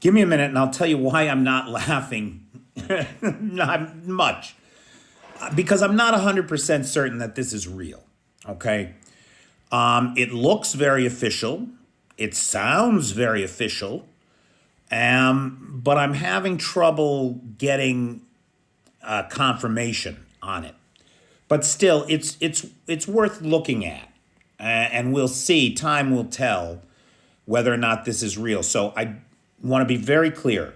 Give me a minute and I'll tell you why I'm not laughing. Not much. Because I'm not 100% certain that this is real. Okay? It looks very official. It sounds very official. But I'm having trouble getting confirmation on it. But still, it's worth looking at. And we'll see. Time will tell whether or not this is real. So I want to be very clear.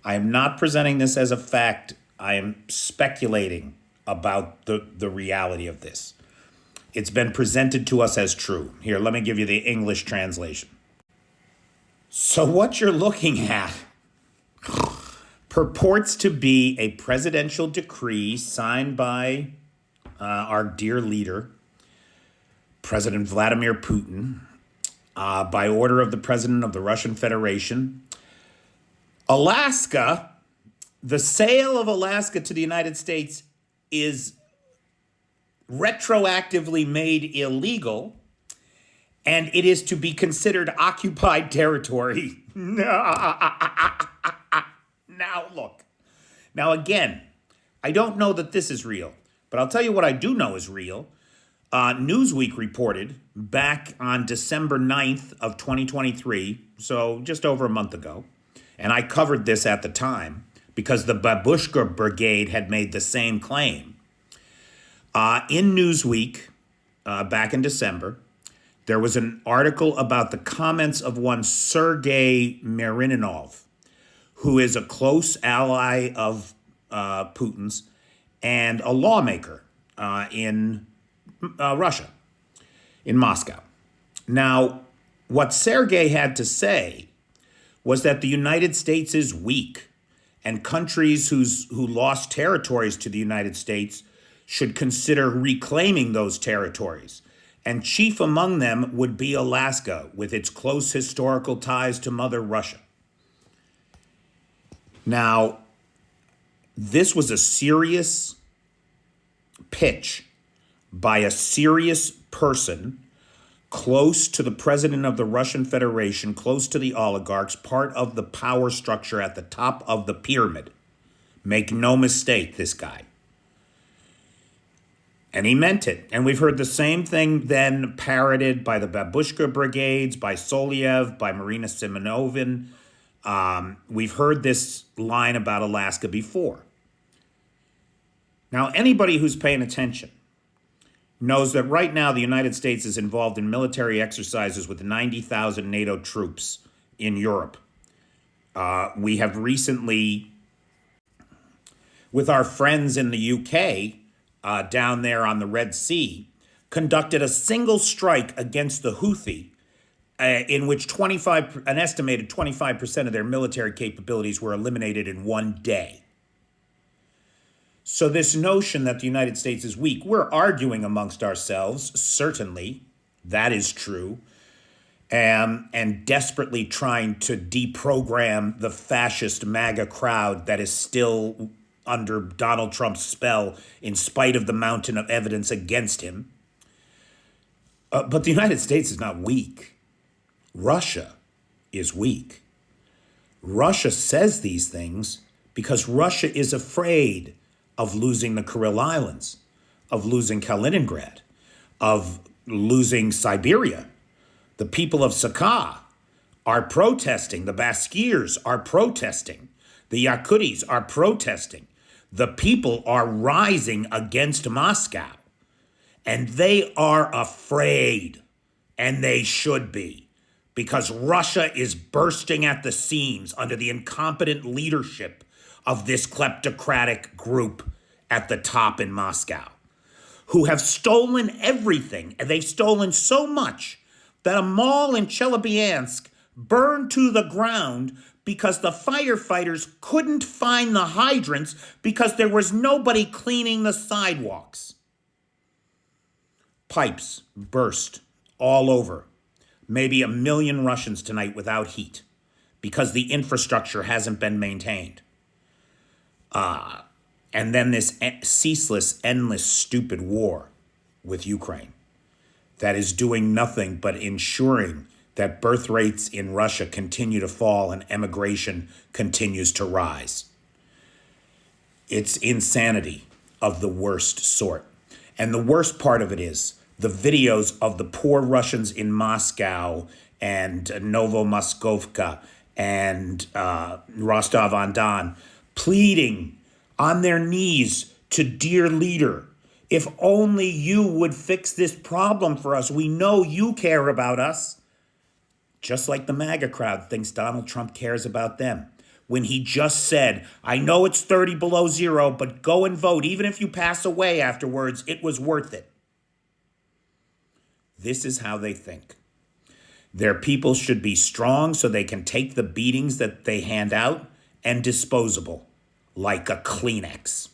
I am not presenting this as a fact. I am speculating about the reality of this. It's been presented to us as true. Here, let me give you the English translation. So what you're looking at purports to be a presidential decree signed by our dear leader, President Vladimir Putin, by order of the President of the Russian Federation. Alaska, the sale of Alaska to the United States is retroactively made illegal, and it is to be considered occupied territory. Now, look. Now, again, I don't know that this is real, but I'll tell you what I do know is real. Newsweek reported back on December 9th of 2023, so just over a month ago, and I covered this at the time because the Babushka Brigade had made the same claim. In Newsweek, back in December, there was an article about the comments of one Sergei Marininov, who is a close ally of Putin's and a lawmaker in Russia, in Moscow. Now, what Sergei had to say was that the United States is weak, and countries who lost territories to the United States should consider reclaiming those territories. And chief among them would be Alaska, with its close historical ties to Mother Russia. Now, this was a serious pitch by a serious person close to the president of the Russian Federation, close to the oligarchs, part of the power structure at the top of the pyramid. Make no mistake, this guy. And he meant it. And we've heard the same thing then parroted by the Babushka Brigades, by Soliev, by Marina Simonovin. We've heard this line about Alaska before. Now, anybody who's paying attention knows that right now the United States is involved in military exercises with 90,000 NATO troops in Europe. We have recently, with our friends in the UK, down there on the Red Sea, conducted a single strike against the Houthi, in which an estimated 25% of their military capabilities were eliminated in one day. So this notion that the United States is weak, we're arguing amongst ourselves, certainly, that is true, and desperately trying to deprogram the fascist MAGA crowd that is still under Donald Trump's spell in spite of the mountain of evidence against him. But the United States is not weak. Russia is weak. Russia says these things because Russia is afraid of losing the Kuril Islands, of losing Kaliningrad, of losing Siberia. The people of Sakha are protesting. The Baskirs are protesting. The Yakutis are protesting. The people are rising against Moscow. And they are afraid. And they should be. Because Russia is bursting at the seams under the incompetent leadership of this kleptocratic group at the top in Moscow, who have stolen everything. And they've stolen so much that a mall in Chelyabinsk burned to the ground because the firefighters couldn't find the hydrants because there was nobody cleaning the sidewalks. Pipes burst all over. Maybe 1 million Russians tonight without heat because the infrastructure hasn't been maintained. And then this ceaseless, endless, stupid war with Ukraine that is doing nothing but ensuring that birth rates in Russia continue to fall and emigration continues to rise. It's insanity of the worst sort. And the worst part of it is the videos of the poor Russians in Moscow and Novomoskovka and Rostov-on-Don pleading on their knees to dear leader, if only you would fix this problem for us. We know you care about us. Just like the MAGA crowd thinks Donald Trump cares about them. When he just said, I know it's 30 below zero, but go and vote. Even if you pass away afterwards, it was worth it. This is how they think. Their people should be strong so they can take the beatings that they hand out and disposable, like a Kleenex.